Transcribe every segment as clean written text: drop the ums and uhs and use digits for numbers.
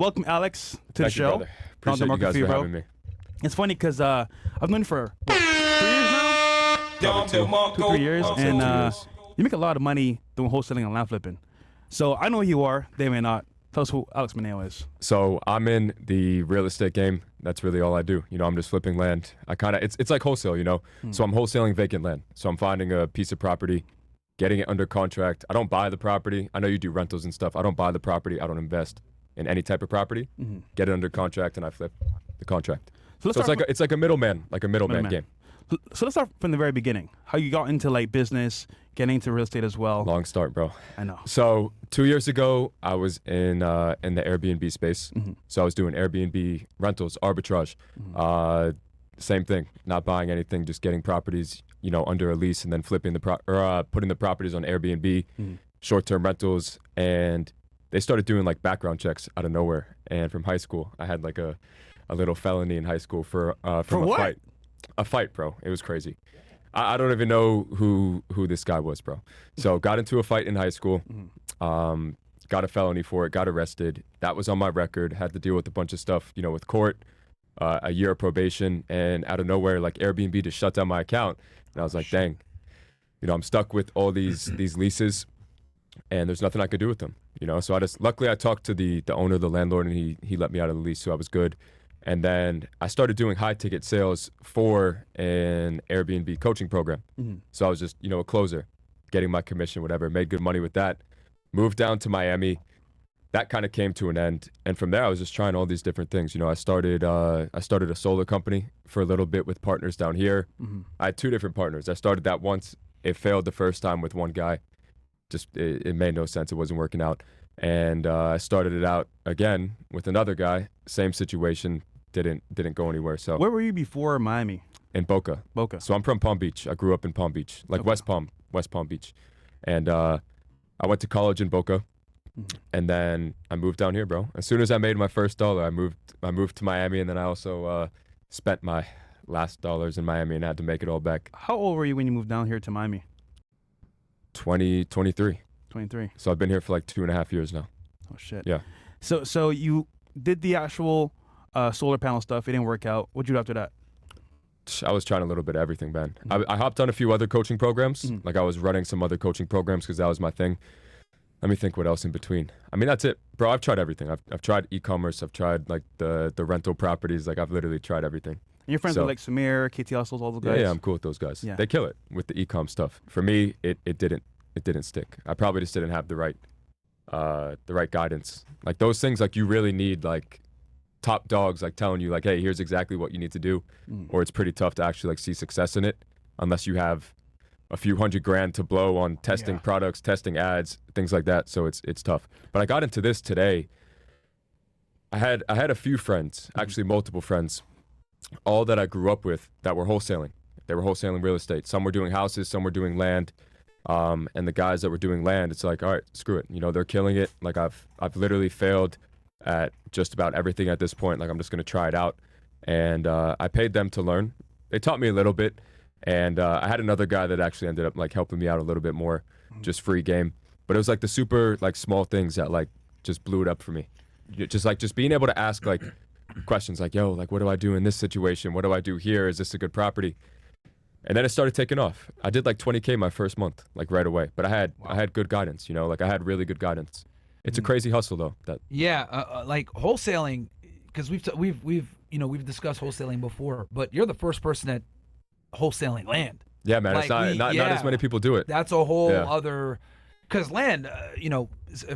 Welcome, Alex, to the Thank you, show. brother. Appreciate you guys for having me. It's funny because I've known you for what, 3 years now? 2-3 years, and you make a lot of money doing wholesaling and Landflipping. So I know who you are. They may not. Tell us who Alex Mineo is. So I'm in the real estate game. That's really all I do. I'm just flipping land. It's like wholesale, So I'm wholesaling vacant land. So I'm finding a piece of property, getting it under contract. I don't buy the property. I know you do rentals and stuff. I don't buy the property. I don't invest in any type of property. Get it under contract, and I flip the contract. So it's like a middleman game. So let's start from the very beginning. How you got into like business, getting into real estate as well. Long start, bro. I know. So 2 years ago, I was in the Airbnb space. So I was doing Airbnb rentals, arbitrage. Same thing, not buying anything, just getting properties, under a lease, and then flipping putting the properties on Airbnb, short-term rentals, and they started doing like background checks out of nowhere. And from high school, I had like a little felony in high school from a fight. A fight, bro. It was crazy. I don't even know who this guy was, bro. So got into a fight in high school, got a felony for it, got arrested. That was on my record. Had to deal with a bunch of stuff, with court, a year of probation, and out of nowhere, like Airbnb just shut down my account. And I was like, dang, I'm stuck with all these leases, and there's nothing I could do with them, So luckily I talked to the owner, the landlord, and he let me out of the lease, so I was good. And then I started doing high ticket sales for an Airbnb coaching program. So I was just, a closer, getting my commission, whatever, made good money with that. Moved down to Miami. That kind of came to an end. And from there, I was just trying all these different things. I started a solar company for a little bit with partners down here. I had 2 different partners. I started that once. It failed the first time with one guy. Just, it made no sense. It wasn't working out. And I started it out again with another guy. Same situation. Didn't go anywhere. So where were you before Miami? In Boca. So I'm from Palm Beach. I grew up in Palm Beach, like West Palm Beach. And I went to college in Boca, and then I moved down here, bro. As soon as I made my first dollar, I moved to Miami, and then I also spent my last dollars in Miami and had to make it all back. How old were you when you moved down here to Miami? 23. So I've been here for like 2.5 years now. Oh shit. Yeah. So you did the actual solar panel stuff. It didn't work out. What'd you do after that? I was trying a little bit of everything, man. I hopped on a few other coaching programs. Like I was running some other coaching programs because that was my thing. Let me think what else in between. I mean, that's it. Bro, I've tried everything. I've tried e-commerce. I've tried like the rental properties. Like I've literally tried everything. And you're friends with like Samir, KT Hustles, all those guys? Yeah, I'm cool with those guys. Yeah. They kill it with the e-com stuff. For me, it didn't stick. I probably just didn't have the right guidance. Like those things, like you really need like top dogs like telling you like, hey, here's exactly what you need to do, or it's pretty tough to actually like see success in it unless you have a few $100,000 to blow on testing products, testing ads, things like that. So it's tough. But I got into this today. I had a few friends, actually multiple friends, all that I grew up with that were wholesaling. They were wholesaling real estate. Some were doing houses, some were doing land. And the guys that were doing land, it's like, all right, screw it. They're killing it. Like I've literally failed at just about everything at this point. Like I'm just going to try it out. And I paid them to learn. They taught me a little bit. And I had another guy that actually ended up like helping me out a little bit more, just free game. But it was like the super like small things that like just blew it up for me. Just being able to ask like questions like, yo, like what do I do in this situation? What do I do here? Is this a good property? And then it started taking off. I did like 20K my first month, like right away. But I had good guidance, like I had really good guidance. It's a crazy hustle though. Like wholesaling, because we've discussed wholesaling before, but you're the first person that wholesaling land. Yeah, man. Like it's not as many people do it. That's a whole other, because land,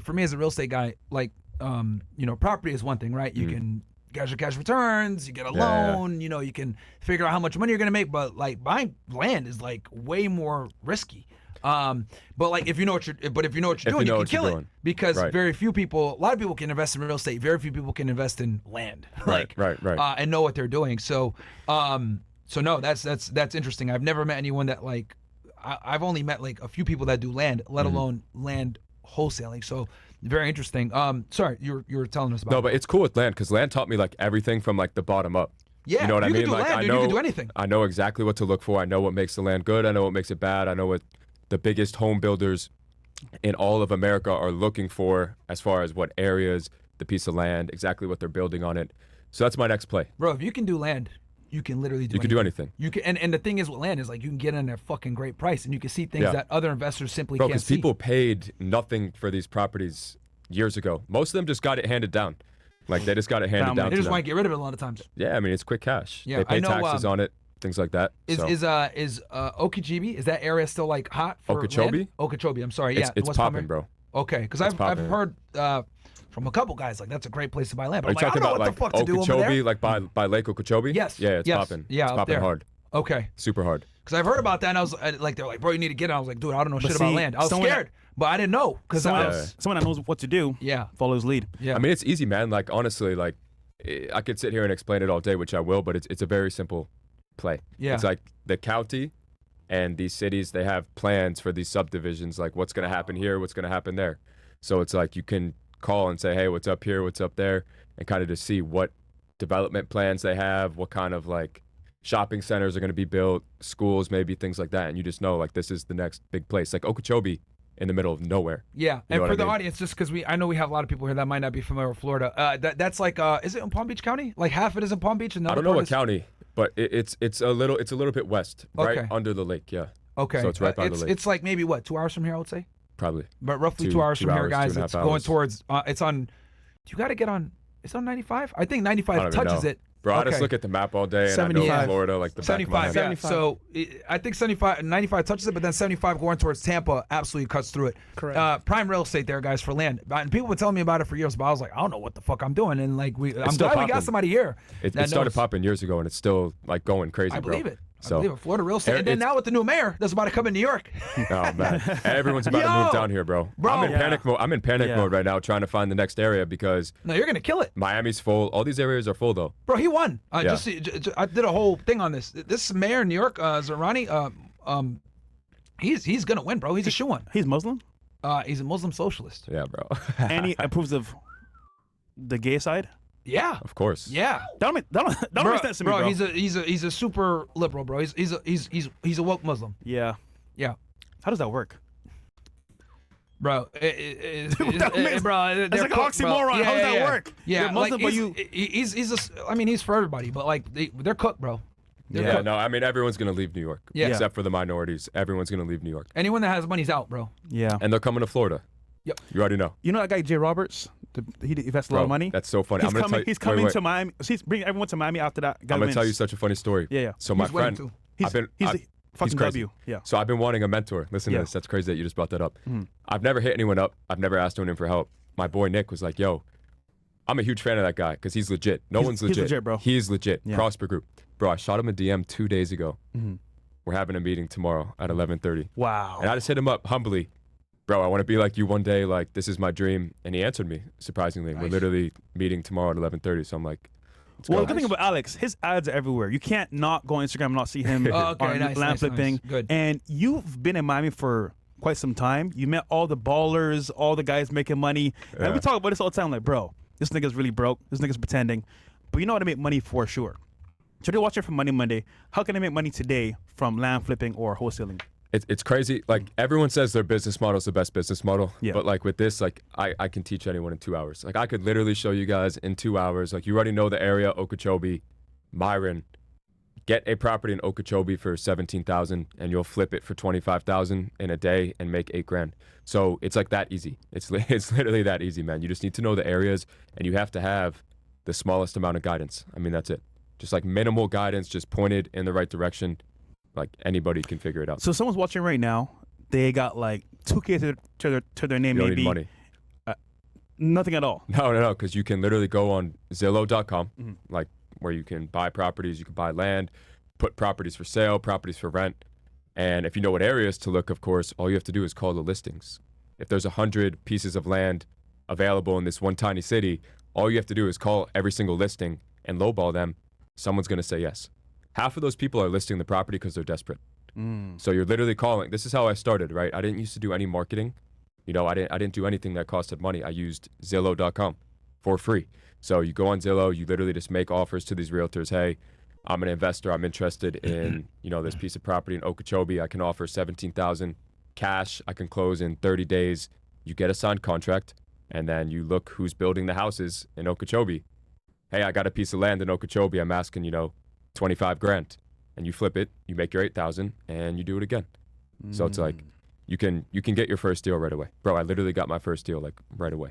for me as a real estate guy, like property is one thing, right? You can get your cash returns, you get a loan, you can figure out how much money you're gonna make, but like buying land is like way more risky. But like if you know what you're doing, you can kill it, because very few people, a lot of people can invest in real estate, very few people can invest in land, right. And know what they're doing. So no, that's interesting. I've never met anyone that like, I've only met like a few people that do land, let alone land wholesaling. So very interesting. Sorry, you were telling us about. No, but it's cool with land because land taught me like everything from like the bottom up. Yeah, you know what I mean? Like I know, you can do anything. I know exactly what to look for. I know what makes the land good. I know what makes it bad. I know what the biggest home builders in all of America are looking for as far as what areas, the piece of land, exactly what they're building on it. So that's my next play. Bro, if you can do land, you can literally do You can do anything. You can, and the thing is with land is like you can get in at a fucking great price, and you can see things Yeah. that other investors simply Bro, can't because see. people paid nothing for these properties years ago. Most of them just got it handed down. Like, they just got it handed Family. down They to just them. want to get rid of it a lot of times. Yeah, I mean, it's quick cash. Yeah, They pay I know, taxes on it, things like that. Is So Okeechobee, is that area still like hot for Okeechobee? land? Okeechobee, I'm sorry. Yeah, it's West popping, Palm area. bro. Okay, because I've popping. heard from a couple guys like that's a great place to buy land. But Are I'm you like, I talking don't know about what like the fuck to do over Okeechobee, there. like by Lake Okeechobee? Yes. Yeah, it's Yes. popping. Yeah, it's up popping there. hard. Okay, Super hard. because I've heard about that, and I was like, they're like, bro, you need to get it. I was like, dude, I don't know shit about see, land. I was someone scared, but I didn't know because I was. Someone that knows what to do. Yeah. Follow his lead. Yeah. I mean, it's easy, man. Like, honestly, like, I could sit here and explain it all day, which I will, but it's a very simple play. Yeah. It's like the county and these cities, they have plans for these subdivisions, like what's going to happen here, what's going to happen there. So it's like you can call and say, hey, what's up here, what's up there, and kind of just see what development plans they have, what kind of like shopping centers are going to be built, schools, maybe things like that. And you just know, like, this is the next big place. Like Okeechobee in the middle of nowhere. Yeah, You and know what for I the mean? audience, just because I know we have a lot of people here that might not be familiar with Florida. That's like, is it in Palm Beach County? Like half of it is in Palm Beach, and the I other don't know part what is... county, but it's a little bit west, right Okay. under the lake. Yeah, Okay, So it's right by the lake. It's like maybe what 2 hours from here, I would say, probably. but roughly 2 2 hours from here, hours, guys. 2.5 It's going hours. towards. It's on. You got to get on. It's on 95. I think I 95 don't even touches know. it. Bro, I Okay. just look at the map all day, and I know 75. Florida like the back of my 75, hand. yeah. 75. So I think 95 touches it, but then 75 going towards Tampa absolutely cuts through it. Correct. Prime real estate there, guys, for land. And people were telling me about it for years, but I was like, I don't know what the fuck I'm doing. And like, I'm still glad we got popping. somebody here. It that started knows. popping years ago, and it's still like going crazy, I bro. believe it. So, I believe it. Florida real estate. And then it's- now with the new mayor that's about to come in New York. oh man, everyone's about to move Yo! down here, bro. Bro. I'm in Yeah. panic mode. I'm in panic Yeah. mode right now, trying to find the next area because No, you're gonna kill it, Miami's full. All these areas are full though. bro. He won. I Yeah. I did a whole thing on this. This mayor in New York, Zerani, he's gonna win, bro. He's a shoo-in. He's Muslim, He's a Muslim socialist. Yeah, bro. and he approves of the gay side. Yeah. Of course. Yeah. That don't make sense to me, bro. He's a super liberal, bro. He's a woke Muslim. Yeah. Yeah. How does that work? Bro, that makes- bro, That's like an oxymoron. How does that work? Yeah, You're Muslim, like, but he's for everybody, but like they're cooked, bro. They're Yeah, cooked. no, I mean everyone's gonna leave New York. Yeah. Except for the minorities. Everyone's gonna leave New York. Anyone that has money's out, bro. Yeah. And they're coming to Florida. Yep. You already know. You know that guy Jay Roberts? He invests a Bro, lot of money. that's so funny. He's I'm gonna coming. tell you, He's coming wait. to Miami. He's bringing everyone to Miami after that. Guy I'm gonna tell you wins. such a funny story. Yeah, yeah. So my He's winning friend, too. He's I've been he's I- the fucking crazy. W. Yeah. So I've been wanting a mentor. Listen Yeah. to this. That's crazy that you just brought that up. I've never hit anyone up. I've never asked anyone for help. My boy Nick was like, yo, I'm a huge fan of that guy because he's legit. No one's he's legit. legit, bro. He's legit. Yeah. Prosper Group. Bro, I shot him a DM 2 days ago. We're having a meeting tomorrow at 11:30. Wow. And I just hit him up humbly. Bro, I want to be like you one day. Like, this is my dream. And he answered me, surprisingly. We're Nice. literally meeting tomorrow at 11:30. So I'm like, let's Well, go. the good thing about Alex, his ads are everywhere. You can't not go on Instagram and not see him Oh, okay, on nice, nice, Landflipping. nice. Good. And you've been in Miami for quite some time. You met all the ballers, all the guys making money. And we talk about this all the time. Like, bro, this nigga's really broke. This nigga's pretending. But you know how to make money for sure. So they're watching from Money Monday. How can I make money today from land flipping or wholesaling? It's crazy. Like, everyone says their business model is the best business model. Yeah. But like with this, like I can teach anyone in 2 hours. Like, I could literally show you guys in 2 hours. Like, you already know the area, Okeechobee, Myron. Get a property in Okeechobee for $17,000 and you'll flip it for $25,000 in a day and make $8,000. So it's like that easy. It's literally that easy, man. You just need to know the areas and you have to have the smallest amount of guidance. I mean, that's it. Just like minimal guidance, just pointed in the right direction. Like, anybody can figure it out. So someone's watching right now. They got like 2K to their name, You don't maybe. need money. Nothing at all. No, because you can literally go on Zillow.com, like where you can buy properties, you can buy land, put properties for sale, properties for rent. And if you know what areas to look, of course, all you have to do is call the listings. If there's 100 pieces of land available in this one tiny city, all you have to do is call every single listing and lowball them. Someone's going to say yes. Half of those people are listing the property because they're desperate. So you're literally calling. This is how I started, right? I didn't used to do any marketing. You know, I didn't do anything that costed money. I used Zillow.com for free. So you go on Zillow, you literally just make offers to these realtors. Hey, I'm an investor. I'm interested in, you know, this piece of property in Okeechobee. I can offer $17,000 cash. I can close in 30 days. You get a signed contract, and then you look who's building the houses in Okeechobee. Hey, I got a piece of land in Okeechobee. I'm asking, 25 grand, and you flip it, you make your 8,000, and you do it again. So it's like you can get your first deal right away. Bro, I literally got my first deal like right away.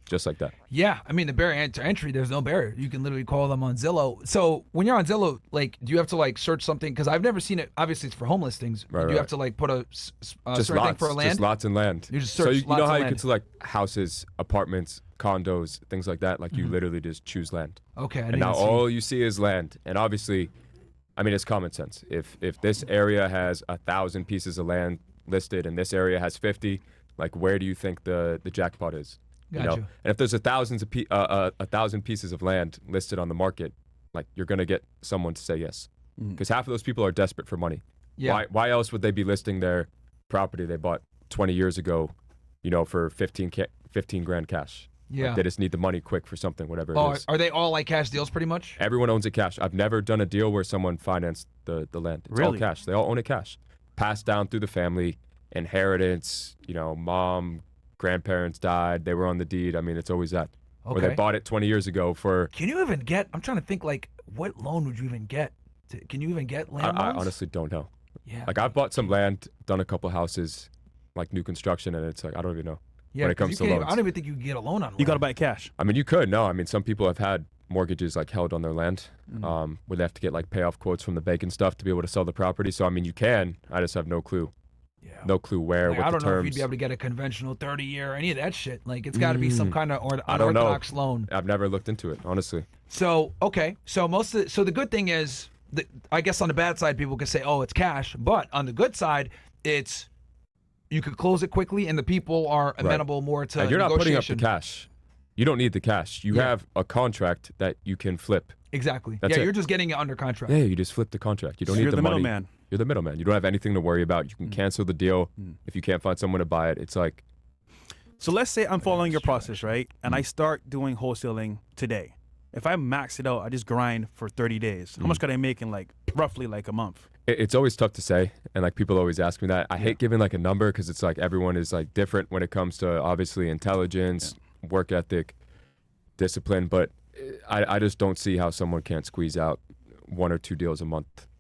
Just like that. Yeah, I mean the barrier to entry, there's no barrier. You can literally call them on Zillow. So when you're on Zillow, like, do you have to like search something? Because I've never seen it. Obviously, it's for home listings. Right, do you have to like put a just certain lots, thing for a land? just lots and land. You just so search you lots know of how you land. can select houses, apartments, condos, things like that. Like you literally just choose land. Okay, I And didn't now see. all you see is land. And obviously, I mean, it's common sense. If this area has 1,000 pieces of land listed and this area has 50, like where do you think the jackpot is? Gotcha. And if there's 1,000 pieces of land listed on the market, like you're gonna get someone to say yes, because half of those people are desperate for money. Yeah. Why else would they be listing their property they bought 20 years ago, for 15 grand cash? Yeah. Like they just need the money quick for something, whatever it Oh, is. are they all like cash deals pretty much? Everyone owns it cash. I've never done a deal where someone financed the land. It's all Really? cash. They all own it cash. Passed down through the family, inheritance, mom, grandparents died, they were on the deed. I mean, it's always that. Or they Okay. bought it 20 years ago for... Can you even get? I'm trying to think. Like, what loan would you even get? Can you even get land I loans? honestly don't know. Yeah. Like, I've bought some land, done a couple houses, like new construction, and it's like, I don't even know. Yeah, when it 'cause comes you to can't even- loans. I don't even think you can get a loan on land. You got to buy it cash. I mean, you could. No, I mean, some people have had mortgages like held on their land, where they have to get like payoff quotes from the bank and stuff to be able to sell the property. So, I mean, you can. I just have no clue. Yeah. No clue where, Like, what I the don't know if terms. you'd be able to get a conventional 30-year or any of that shit. Like, it's got to be some kind of I don't know. unorthodox loan. I've never looked into it, honestly. So okay, so the good thing is, I guess on the bad side, people could say, oh, it's cash, but on the good side, it's you could close it quickly, and the people are amenable more to And you're not putting up the negotiation. cash. You don't need the cash. You Yeah. have a contract that you can flip. Exactly. That's yeah, it. you're just getting it under contract. Yeah, you just flip the contract. You don't So need you're the the money. middleman. You're the middleman. You don't have anything to worry about. You can cancel the deal if you can't find someone to buy it. It's like, So let's say I'm following your process, right? And I start doing wholesaling today. If I max it out, I just grind for 30 days. How much could I make in like roughly like a month? it's always tough to say, and like people always ask me that. I hate giving like a number because it's like everyone is like different when it comes to obviously intelligence, work ethic, discipline. But I just don't see how someone can't squeeze out 1 or 2 deals a month